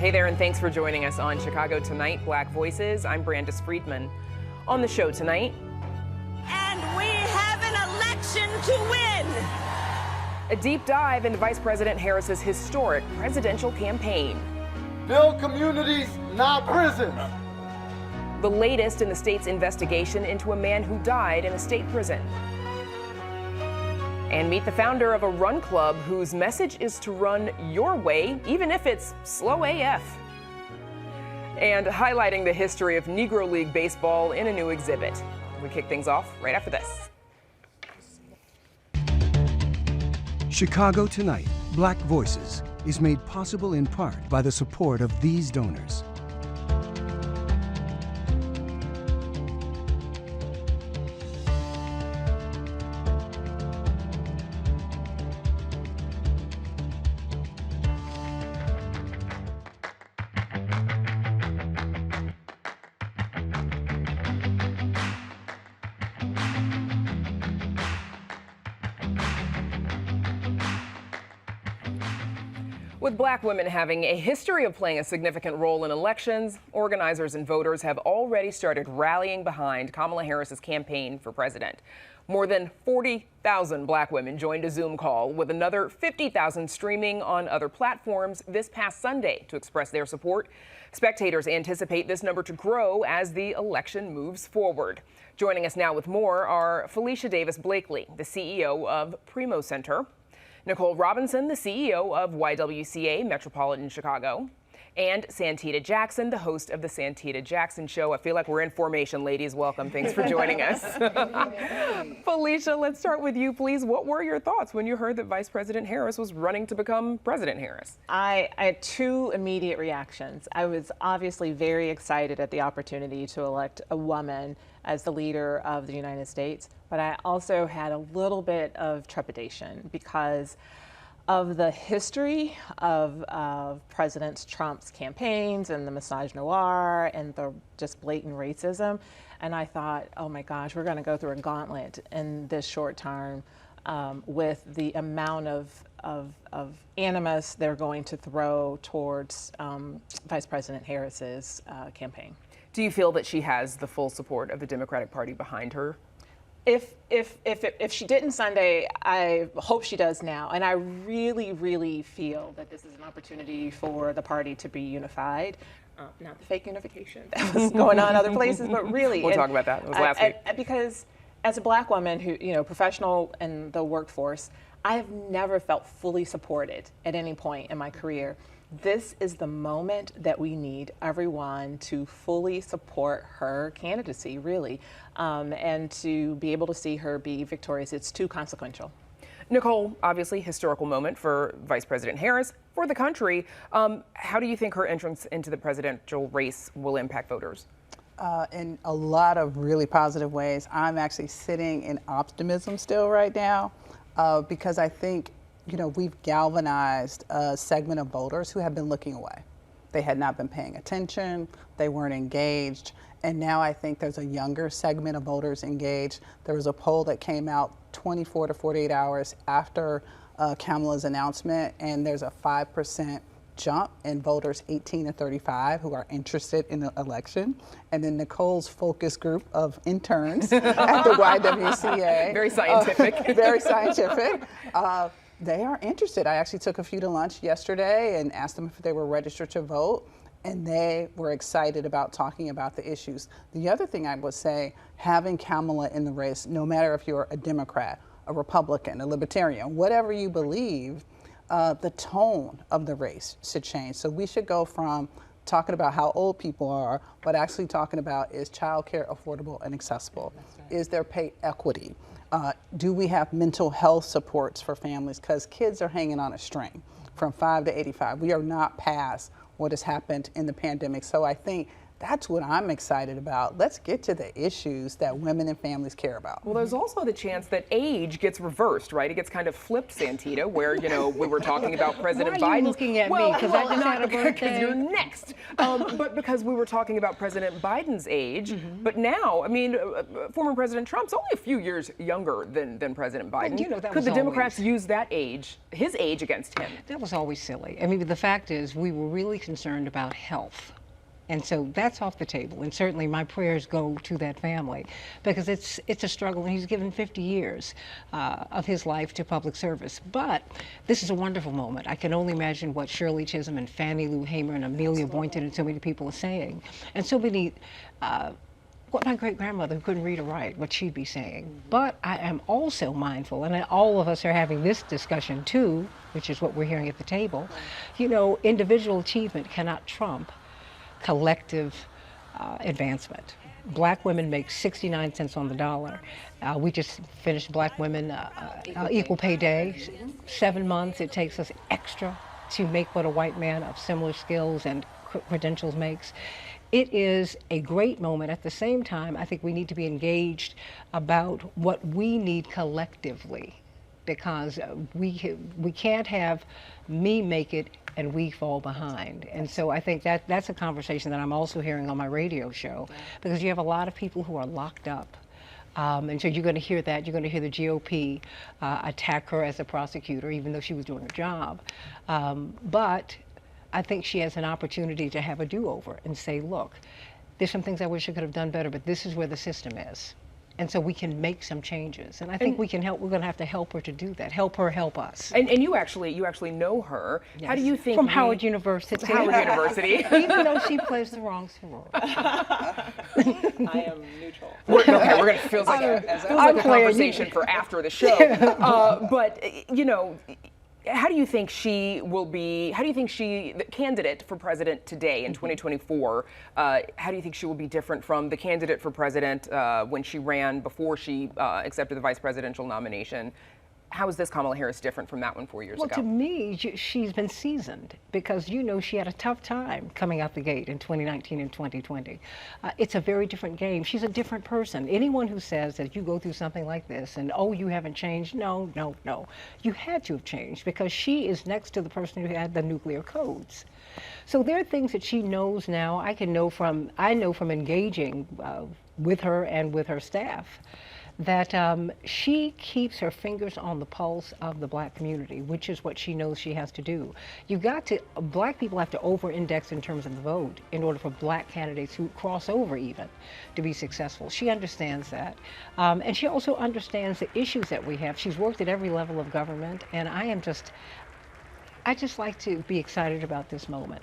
Hey there, and thanks for joining us on Chicago Tonight, Black Voices. I'm Brandis Friedman. On the show tonight, and we have an election to win. A deep dive into Vice President Harris's historic presidential campaign. Build communities, not prisons. The latest in the state's investigation into a man who died in a state prison. And meet the founder of a run club whose message is to run your way, even if it's slow AF. And highlighting the history of Negro League baseball in a new exhibit. We kick things off right after this. Chicago Tonight, Black Voices, is made possible in part by the support of these donors. With black women having a history of playing a significant role in elections, organizers and voters have already started rallying behind Kamala Harris's campaign for president. More than 40,000 black women joined a Zoom call, with another 50,000 streaming on other platforms this past Sunday to express their support. Spectators anticipate this number to grow as the election moves forward. Joining us now with more are Felicia Davis Blakely, the CEO of Primo Center, Nicole Robinson, the CEO of YWCA Metropolitan Chicago, and Santita Jackson, the host of the Santita Jackson Show. I feel like we're in formation, ladies. Welcome. Thanks for joining us. Felicia, let's start with you, please. What were your thoughts when you heard that Vice President Harris was running to become President Harris? I had two immediate reactions. I was obviously very excited at the opportunity to elect a woman as the leader of the United States, but I also had a little bit of trepidation because of the history of President Trump's campaigns and the misogynoir and the just blatant racism. And I thought, oh my gosh, we're going to go through a gauntlet in this short term with the amount of animus they're going to throw towards Vice President Harris's campaign. Do you feel that she has the full support of the Democratic Party behind her? If she didn't Sunday, I hope she does now. And I really, really feel that this is an opportunity for the party to be unified. Not the fake unification that was going on other places, but really. We'll talk about that. It was last week. Because as a black woman who, professional in the workforce, I have never felt fully supported at any point in my career. This is the moment that we need everyone to fully support her candidacy, really, and to be able to see her be victorious. It's too consequential. Nicole, obviously historical moment for Vice President Harris, for the country. How do you think her entrance into the presidential race will impact voters? In a lot of really positive ways. I'm actually sitting in optimism still right now because I think we've galvanized a segment of voters who have been looking away. They had not been paying attention, they weren't engaged, and now I think there's a younger segment of voters engaged. There was a poll that came out 24 to 48 hours after Kamala's announcement, and there's a 5% jump in voters 18 to 35 who are interested in the election. And then Nicole's focus group of interns at the YWCA. Very scientific. Very scientific. They are interested. I actually took a few to lunch yesterday and asked them if they were registered to vote, and they were excited about talking about the issues. The other thing I would say, having Kamala in the race, no matter if you're a Democrat, a Republican, a Libertarian, whatever you believe, the tone of the race should change. So we should go from talking about how old people are, but actually talking about, is childcare affordable and accessible? Right. Is there pay equity? Do we have mental health supports for families? Because kids are hanging on a string from 5 to 85. We are not past what has happened in the pandemic. So I think That's what I'm excited about. Let's get to the issues that women and families care about. Well, there's also the chance that age gets reversed, right? It gets kind of flipped, Santita, where, you know, we were talking about President Biden. Why are you looking at me? Because I just had a birthday. Because you're next. But because we were talking about President Biden's age. But now, I mean, former President Trump's only a few years younger than President Biden. Well, you know, that Could was the Democrats always- use that age, his age, against him? That was always silly. I mean, the fact is, we were really concerned about health. And so that's off the table. And certainly my prayers go to that family, because it's a struggle. And he's given 50 years of his life to public service. But this is a wonderful moment. I can only imagine what Shirley Chisholm and Fannie Lou Hamer and Amelia Boynton and so many people are saying. And so many, what my great-grandmother, who couldn't read or write, what she'd be saying. But I am also mindful, and all of us are having this discussion too, which is what we're hearing at the table. You know, individual achievement cannot trump collective advancement. Black women make 69 cents on the dollar. We just finished Black Women Equal Pay Day. 7 months it takes us extra to make what a white man of similar skills and credentials makes. It is a great moment. At the same time, I think we need to be engaged about what we need collectively, because we can't have me make it and we fall behind. And so I think that's a conversation that I'm also hearing on my radio show, because you have a lot of people who are locked up. And so you're going to hear that. You're going to hear the GOP attack her as a prosecutor, even though she was doing her job. But I think she has an opportunity to have a do-over and say, look, there's some things I wish I could have done better, but this is where the system is. And so we can make some changes. And I think we can help. We're going to have to help her to do that. Help her help us. And you actually know her. Yes. How do you think From Howard University. Howard University. Even though she plays the wrong sorority. I am neutral. We're going to feel like a conversation for after the show. But you know, how do you think she will be? How do you think the candidate for president today in 2024? How do you think she will be different from the candidate for president when she ran before she accepted the vice presidential nomination? How is this Kamala Harris different from that one 4 years ago? Well, to me, she's been seasoned, because, you know, she had a tough time coming out the gate in 2019 and 2020. It's a very different game. She's a different person. Anyone who says that you go through something like this and, oh, you haven't changed, no. You had to have changed, because she is next to the person who had the nuclear codes. So there are things that she knows now. I know from engaging with her and with her staff, that she keeps her fingers on the pulse of the Black community, which is what she knows she has to do. Black people have to over-index in terms of the vote in order for Black candidates who cross over even to be successful. She understands that. And she also understands the issues that we have. She's worked at every level of government, and I just like to be excited about this moment.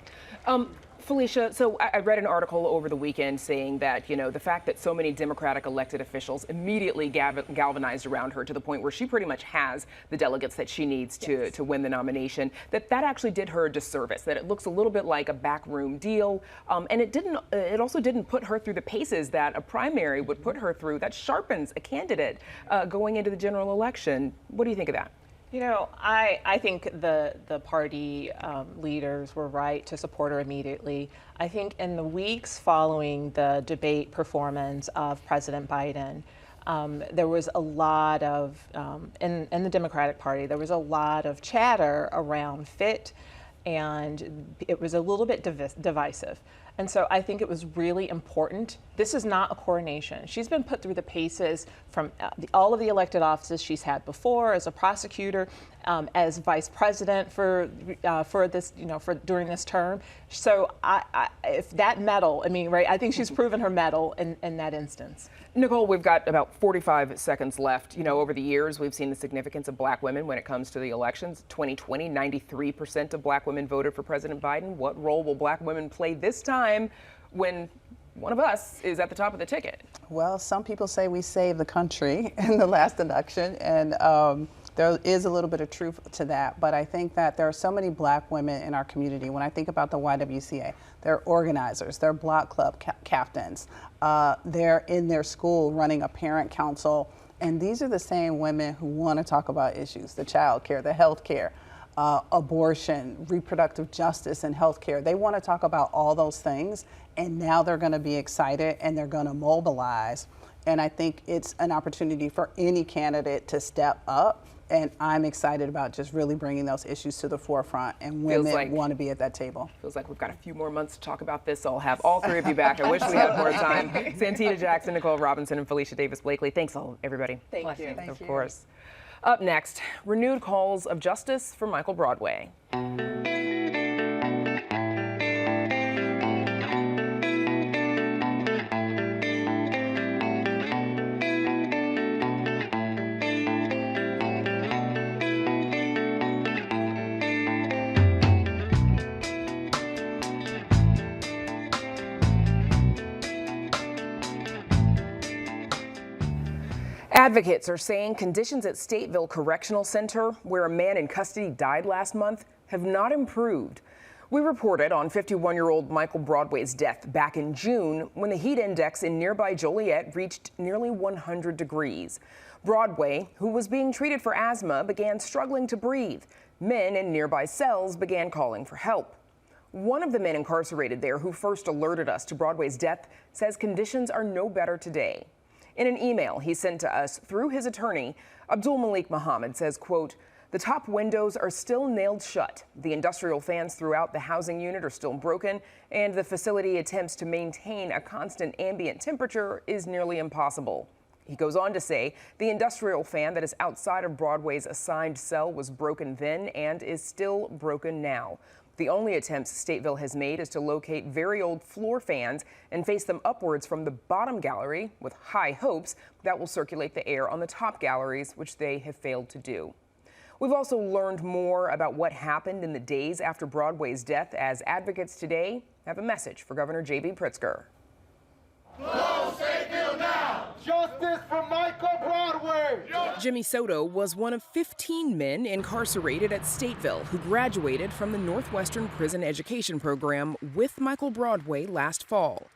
Felicia, so I read an article over the weekend saying that, you know, the fact that so many Democratic elected officials immediately galvanized around her to the point where she pretty much has the delegates that she needs to win the nomination, that actually did her a disservice, that it looks a little bit like a backroom deal. And it also didn't put her through the paces that a primary would put her through. That sharpens a candidate going into the general election. What do you think of that? You know, I think the party leaders were right to support her immediately. I think in the weeks following the debate performance of President Biden, there was a lot of, in the Democratic Party, there was a lot of chatter around fit, and it was a little bit divisive. And so I think it was really important. This is not a coronation. She's been put through the paces from all of the elected offices she's had before, as a prosecutor, as vice president for this, you know, for during this term. So if that medal, I mean, right, I think she's proven her mettle in that instance. Nicole, we've got about 45 seconds left. You know, over the years, we've seen the significance of Black women when it comes to the elections. 2020, 93% of Black women voted for President Biden. What role will Black women play this time when one of us is at the top of the ticket? Well, some people say we saved the country in the last election, and there is a little bit of truth to that. But I think that there are so many Black women in our community. When I think about the YWCA, they're organizers, they're block club captains, they're in their school running a parent council, and these are the same women who want to talk about issues, the child care, the health care. abortion, reproductive justice, and healthcare. They want to talk about all those things, and now they're going to be excited and they're going to mobilize. And I think it's an opportunity for any candidate to step up. And I'm excited about just really bringing those issues to the forefront, and women want to be at that table. Feels like we've got a few more months to talk about this. I'll have all three of you back. I wish we had more time. Santita Jackson, Nicole Robinson, and Felicia Davis Blakely. Thanks, all everybody. Thank you. Of course. Up next, renewed calls of justice for Michael Broadway. Advocates are saying conditions at Stateville Correctional Center, where a man in custody died last month, have not improved. We reported on 51-year-old Michael Broadway's death back in June when the heat index in nearby Joliet reached nearly 100 degrees. Broadway, who was being treated for asthma, began struggling to breathe. Men in nearby cells began calling for help. One of the men incarcerated there who first alerted us to Broadway's death says conditions are no better today. In an email he sent to us through his attorney, Abdul Malik Muhammad says, quote, "The top windows are still nailed shut. The industrial fans throughout the housing unit are still broken, and the facility attempts to maintain a constant ambient temperature is nearly impossible." He goes on to say the industrial fan that is outside of Broadway's assigned cell was broken then and is still broken now. The only attempts Stateville has made is to locate very old floor fans and face them upwards from the bottom gallery with high hopes that will circulate the air on the top galleries, which they have failed to do. We've also learned more about what happened in the days after Broadway's death, as advocates today have a message for Governor J.B. Pritzker. Close Stateville now! Justice for Michael Broadway! Jimmy Soto was one of 15 men incarcerated at Stateville who graduated from the Northwestern Prison Education Program with Michael Broadway last fall.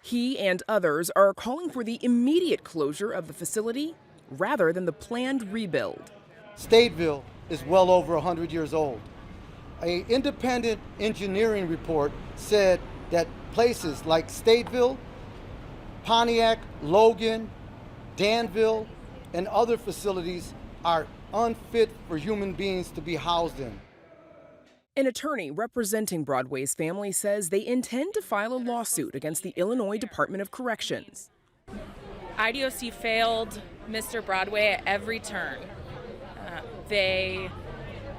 He and others are calling for the immediate closure of the facility rather than the planned rebuild. Stateville is well over 100 years old. An independent engineering report said that places like Stateville, Pontiac, Logan, Danville, and other facilities are unfit for human beings to be housed in. An attorney representing Broadway's family says they intend to file a lawsuit against the Illinois Department of Corrections. IDOC failed Mr. Broadway at every turn.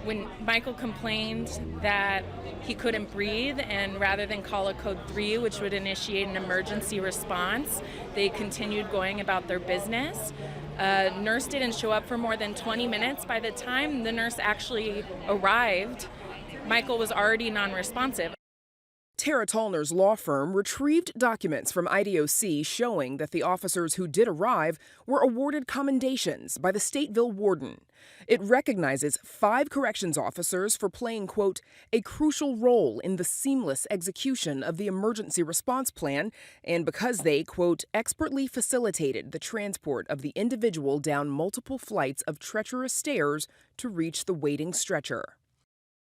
When Michael complained that he couldn't breathe, and rather than call a code 3, which would initiate an emergency response, they continued going about their business. A nurse didn't show up for more than 20 minutes. By the time the nurse actually arrived, Michael was already non-responsive. Tara Tallner's law firm retrieved documents from IDOC showing that the officers who did arrive were awarded commendations by the Stateville warden. It recognizes 5 corrections officers for playing, quote, a crucial role in the seamless execution of the emergency response plan, and because they, quote, expertly facilitated the transport of the individual down multiple flights of treacherous stairs to reach the waiting stretcher.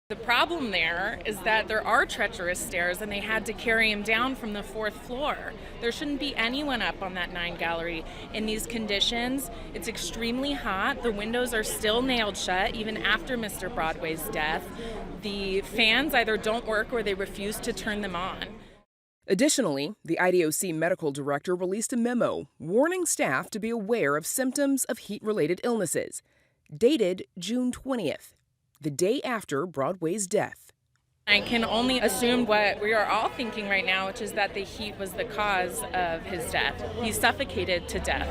The problem there is that there are treacherous stairs and they had to carry him down from the 4th floor. There shouldn't be anyone up on that 9 gallery in these conditions. It's extremely hot. The windows are still nailed shut even after Mr. Broadway's death. The fans either don't work or they refuse to turn them on. Additionally, the IDOC medical director released a memo warning staff to be aware of symptoms of heat-related illnesses, dated June 20th. The day after Broadway's death. I can only assume what we are all thinking right now, which is that the heat was the cause of his death. He suffocated to death.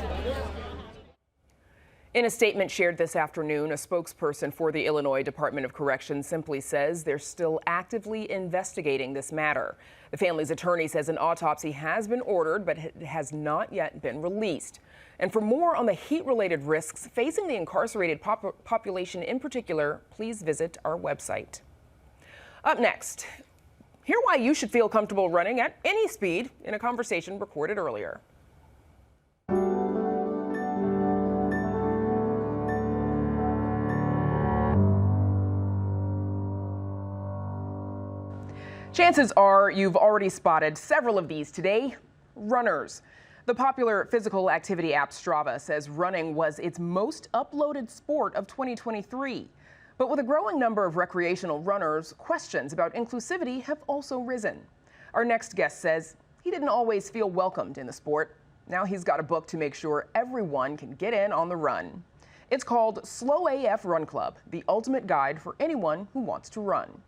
In a statement shared this afternoon, a spokesperson for the Illinois Department of Corrections simply says they're still actively investigating this matter. The family's attorney says an autopsy has been ordered, but it has not yet been released. And for more on the heat-related risks facing the incarcerated population in particular, please visit our website. Up next, hear why you should feel comfortable running at any speed in a conversation recorded earlier. Chances are you've already spotted several of these today. Runners. The popular physical activity app Strava says running was its most uploaded sport of 2023. But with a growing number of recreational runners, questions about inclusivity have also risen. Our next guest says he didn't always feel welcomed in the sport. Now he's got a book to make sure everyone can get in on the run. It's called Slow AF Run Club, the ultimate guide for anyone who wants to run.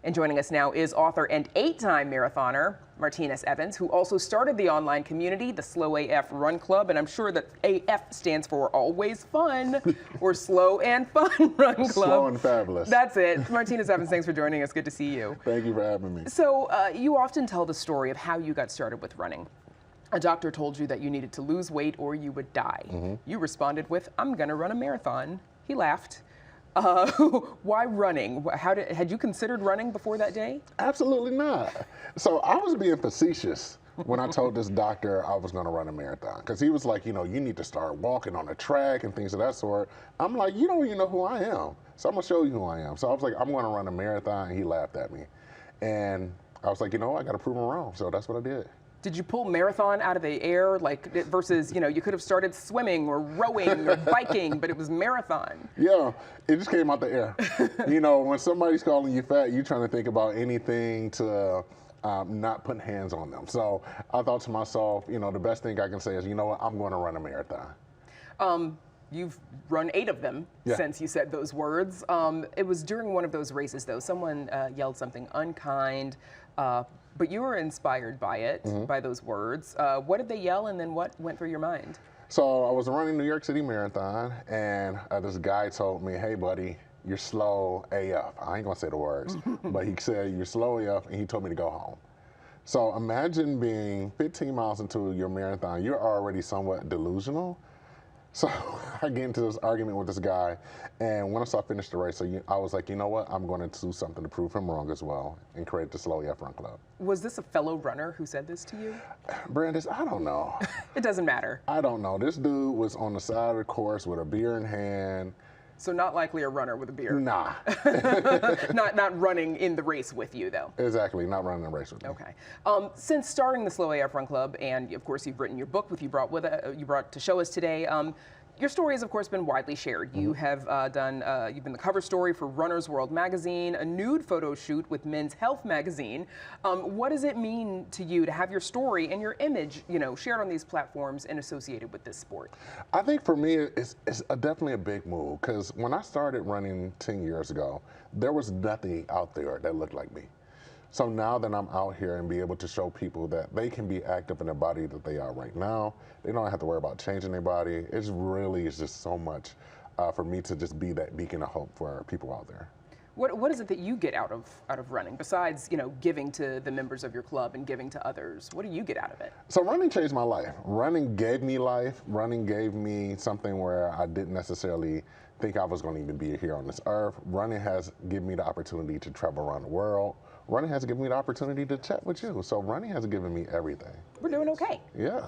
And joining us now is author and 8-time marathoner, Martinez Evans, who also started the online community, the Slow AF Run Club, and I'm sure that AF stands for Always Fun, or Slow and Fun Run Club. Slow and fabulous. That's it. Martinez Evans, thanks for joining us. Good to see you. Thank you for having me. So you often tell the story of how you got started with running. A doctor told you that you needed to lose weight or you would die. You responded with, "I'm gonna run a marathon." He laughed. Why running? Had you considered running before that day? Absolutely not. So I was being facetious when I told this doctor I was going to run a marathon, because he was like, you know, you need to start walking on the track and things of that sort. I'm like, you don't even know who I am, so I'm going to show you who I am. So I was like, I'm going to run a marathon, and he laughed at me. And I was like, you know, I got to prove him wrong, so that's what I did. Did you pull marathon out of the air, like versus, you know, you could have started swimming or rowing or biking, but it was marathon? Yeah, it just came out the air. You know, when somebody's calling you fat, you're trying to think about anything to not put hands on them. So I thought to myself, you know, the best thing I can say is, you know what, I'm going to run a marathon. You've run 8 of them since you said those words. It was during one of those races, though, someone yelled something unkind, but you were inspired by it, by those words. What did they yell, and then what went through your mind? So I was running New York City Marathon, and this guy told me, "Hey, buddy, you're slow AF." I ain't gonna say the words, but he said, "You're slow AF," and he told me to go home. So imagine being 15 miles into your marathon, you're already somewhat delusional. So I get into this argument with this guy, and once I finished the race, I was like, you know what, I'm going to do something to prove him wrong as well, and create the Slow AF Run Club. Was this a fellow runner who said this to you? Brandis, I don't know. It doesn't matter. I don't know. This dude was on the side of the course with a beer in hand. So not likely a runner with a beer. Nah. not running in the race with you, though. Exactly, not running the race with me. Okay. Since starting the Slow AF Run Club, and of course you've written your book, you brought to show us today. Your story has, of course, been widely shared. You have you've been the cover story for Runner's World magazine, a nude photo shoot with Men's Health magazine. What does it mean to you to have your story and your image, you know, shared on these platforms and associated with this sport? I think for me, it's definitely a big move, because when I started running 10 years ago, there was nothing out there that looked like me. So now that I'm out here and be able to show people that they can be active in their body that they are right now, they don't have to worry about changing their body. It's just so much for me to just be that beacon of hope for people out there. What is it that you get out of running, besides, you know, giving to the members of your club and giving to others? What do you get out of it? So running changed my life. Running gave me life. Running gave me something where I didn't necessarily think I was going to even be here on this earth. Running has given me the opportunity to travel around the world. Running has given me the opportunity to chat with you. So running has given me everything. We're doing okay. Yeah.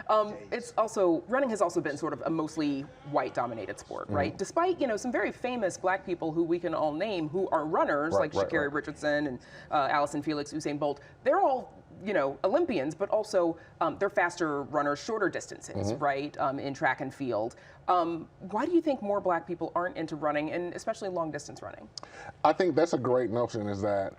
Running has also been sort of a mostly white-dominated sport, right? Despite, you know, some very famous black people who we can all name who are runners, like Sha'Carri Richardson and Allison Felix, Usain Bolt. They're all, you know, Olympians, but also they're faster runners, shorter distances, right, in track and field. Why do you think more black people aren't into running, and especially long-distance running? I think that's a great notion, is that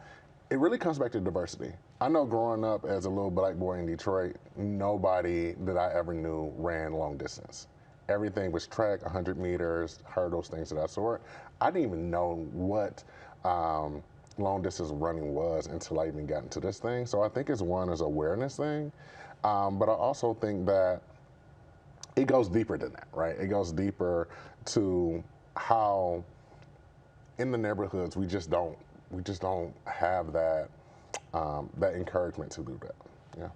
it really comes back to diversity. I know growing up as a little black boy in Detroit, nobody that I ever knew ran long distance. Everything was track, 100 meters, hurdles, things of that sort. I didn't even know what long distance running was until I even got into this thing. So I think it's an awareness thing. But I also think that it goes deeper than that, right? It goes deeper to how in the neighborhoods we just don't have that that encouragement to do that. Yeah.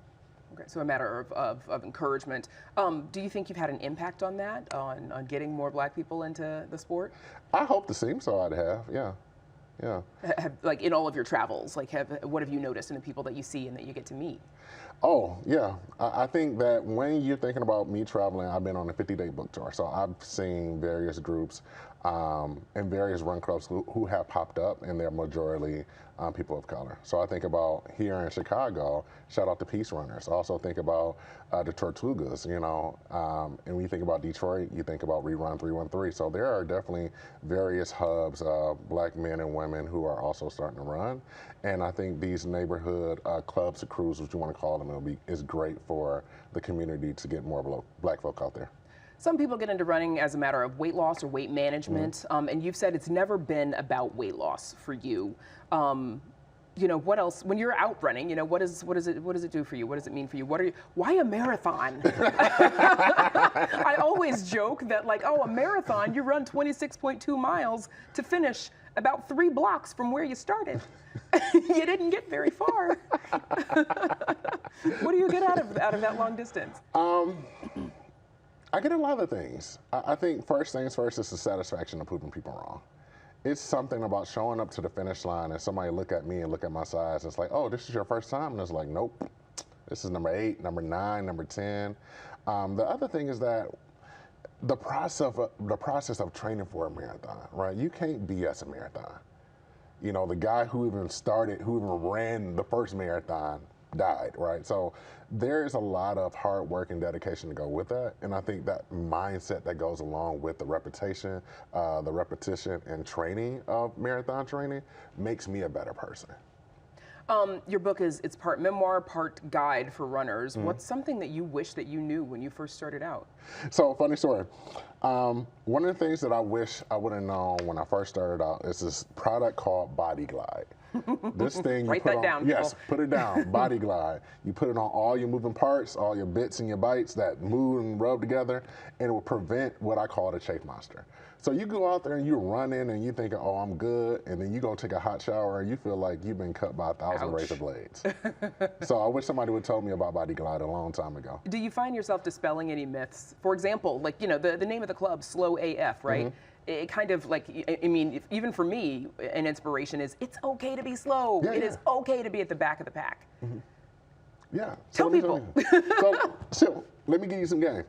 Okay, so a matter of encouragement. Do you think you've had an impact on that, on getting more black people into the sport? I hope to seem so. I'd have, yeah. Yeah. Like in all of your travels, like what have you noticed in the people that you see and that you get to meet? Oh, yeah. I think that when you're thinking about me traveling, I've been on a 50-day book tour. So I've seen various groups and various run clubs who have popped up, and they're majority people of color. So I think about here in Chicago, shout out to Peace Runners. I also think about the Tortugas, you know, and when you think about Detroit, you think about Rerun 313. So there are definitely various hubs of black men and women who are also starting to run. And I think these neighborhood clubs or crews, what you want to call them, is great for the community to get more black folk out there. Some people get into running as a matter of weight loss or weight management, and you've said it's never been about weight loss for you. You know, what else, when you're out running, you know, what does it do for you? What does it mean for you? Why a marathon? I always joke that, like, oh, a marathon, you run 26.2 miles to finish about 3 blocks from where you started. You didn't get very far. What do you get out of that long distance? I get a lot of things. I think first things first is the satisfaction of proving people wrong. It's something about showing up to the finish line and somebody look at me and look at my size. It's like, oh, this is your first time? And it's like, nope. This is number 8, number 9, number 10. The other thing is that the process of training for a marathon, right? You can't BS a marathon. You know, the guy who even ran the first marathon died, right? So there's a lot of hard work and dedication to go with that. And I think that mindset that goes along with the repetition and training of marathon training makes me a better person. Your book it's part memoir, part guide for runners. What's something that you wish that you knew when you first started out? So, funny story. One of the things that I wish I would have known when I first started out is this product called Body Glide. This thing you Write put that on, down, yes, people. put it down, Body Glide. You put it on all your moving parts, all your bits and your bites that move and rub together, and it will prevent what I call the chafe monster. So you go out there and you're running and you thinking, oh, I'm good, and then you go take a hot shower and you feel like you've been cut by 1,000 razor blades. So I wish somebody would have told me about Body Glide a long time ago. Do you find yourself dispelling any myths? For example, like, you know, the name of the club, Slow AF, right? It kind of like, I mean, even for me, an inspiration is it's okay to be slow. It is okay to be at the back of the pack. Yeah. Tell people. So let me give you some game.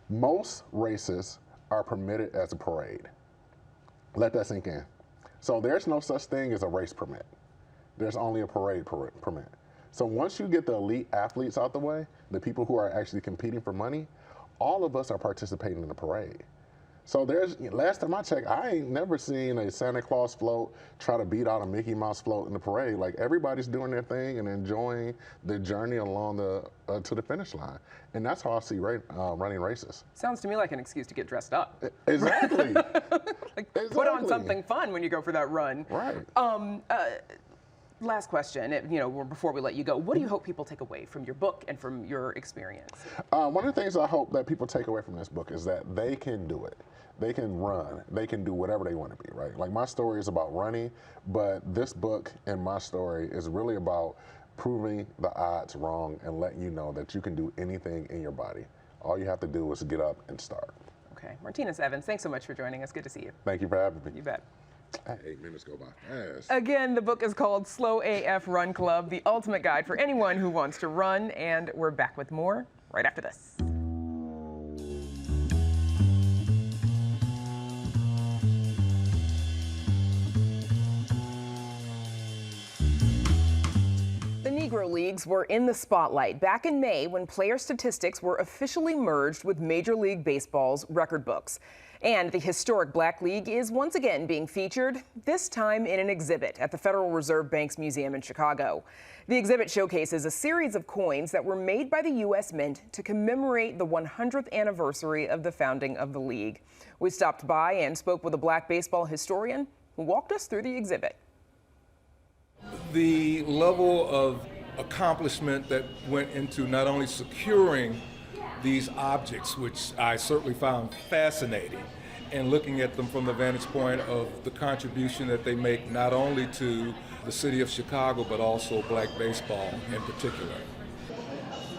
Most races are permitted as a parade. Let that sink in. So there's no such thing as a race permit. There's only a parade permit. So once you get the elite athletes out the way, the people who are actually competing for money, all of us are participating in the parade. So last time I checked, I ain't never seen a Santa Claus float try to beat out a Mickey Mouse float in the parade. Like, everybody's doing their thing and enjoying the journey along to the finish line. And that's how I see running races. Sounds to me like an excuse to get dressed up. Exactly. Put on something fun when you go for that run. Right. Last question, you know, before we let you go, what do you hope people take away from your book and from your experience? One of the things I hope that people take away from this book is that they can do it. They can run. They can do whatever they want to be, right? Like, my story is about running, but this book and my story is really about proving the odds wrong and letting you know that you can do anything in your body. All you have to do is get up and start. Okay. Martinez Evans, thanks so much for joining us. Good to see you. Thank you for having me. You bet. 8 minutes go by fast. Again, the book is called Slow AF Run Club, the ultimate guide for anyone who wants to run, and we're back with more right after this. The Negro Leagues were in the spotlight back in May when player statistics were officially merged with Major League Baseball's record books. And the historic Black League is once again being featured, this time in an exhibit at the Federal Reserve Bank's museum in Chicago. The exhibit showcases a series of coins that were made by the U.S. Mint to commemorate the 100th anniversary of the founding of the league. We stopped by and spoke with a black baseball historian who walked us through the exhibit. The level of accomplishment that went into not only securing these objects, which I certainly found fascinating, and looking at them from the vantage point of the contribution that they make not only to the city of Chicago, but also black baseball in particular.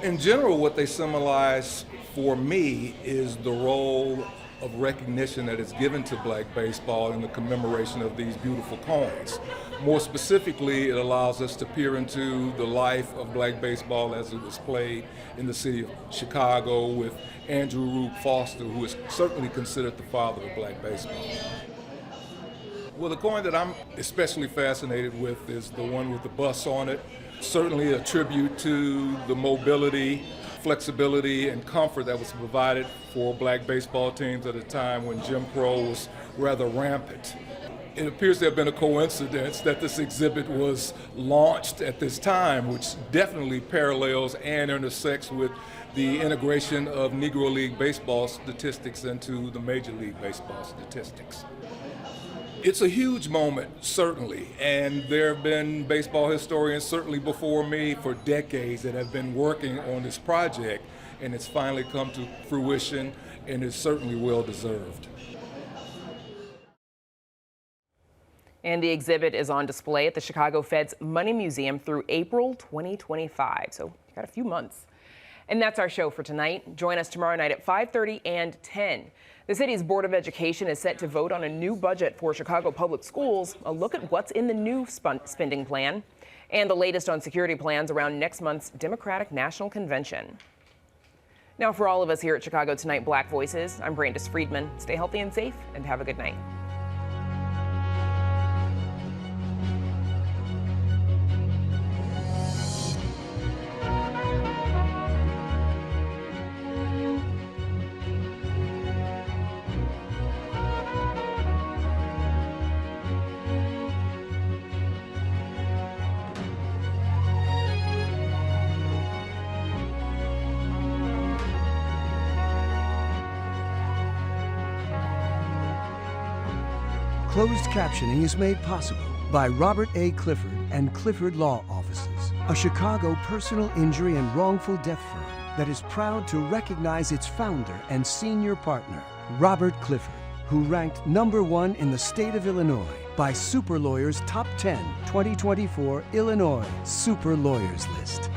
In general, what they symbolize for me is the role of recognition that is given to black baseball in the commemoration of these beautiful coins. More specifically, it allows us to peer into the life of black baseball as it was played in the city of Chicago with Andrew Rube Foster, who is certainly considered the father of black baseball. Well, the coin that I'm especially fascinated with is the one with the bus on it. Certainly a tribute to the mobility, flexibility, and comfort that was provided for black baseball teams at a time when Jim Crow was rather rampant. It appears to have been a coincidence that this exhibit was launched at this time, which definitely parallels and intersects with the integration of Negro League baseball statistics into the Major League Baseball statistics. It's a huge moment, certainly, and there have been baseball historians, certainly before me, for decades that have been working on this project, and it's finally come to fruition, and it's certainly well-deserved. And the exhibit is on display at the Chicago Fed's Money Museum through April 2025, so you got a few months. And that's our show for tonight. Join us tomorrow night at 5:30 and 10. The city's Board of Education is set to vote on a new budget for Chicago Public Schools, a look at what's in the new spending plan, and the latest on security plans around next month's Democratic National Convention. Now, for all of us here at Chicago Tonight Black Voices, I'm Brandis Friedman. Stay healthy and safe, and have a good night. Closed captioning is made possible by Robert A. Clifford and Clifford Law Offices, a Chicago personal injury and wrongful death firm that is proud to recognize its founder and senior partner, Robert Clifford, who ranked #1 in the state of Illinois by Super Lawyers Top 10 2024 Illinois Super Lawyers List.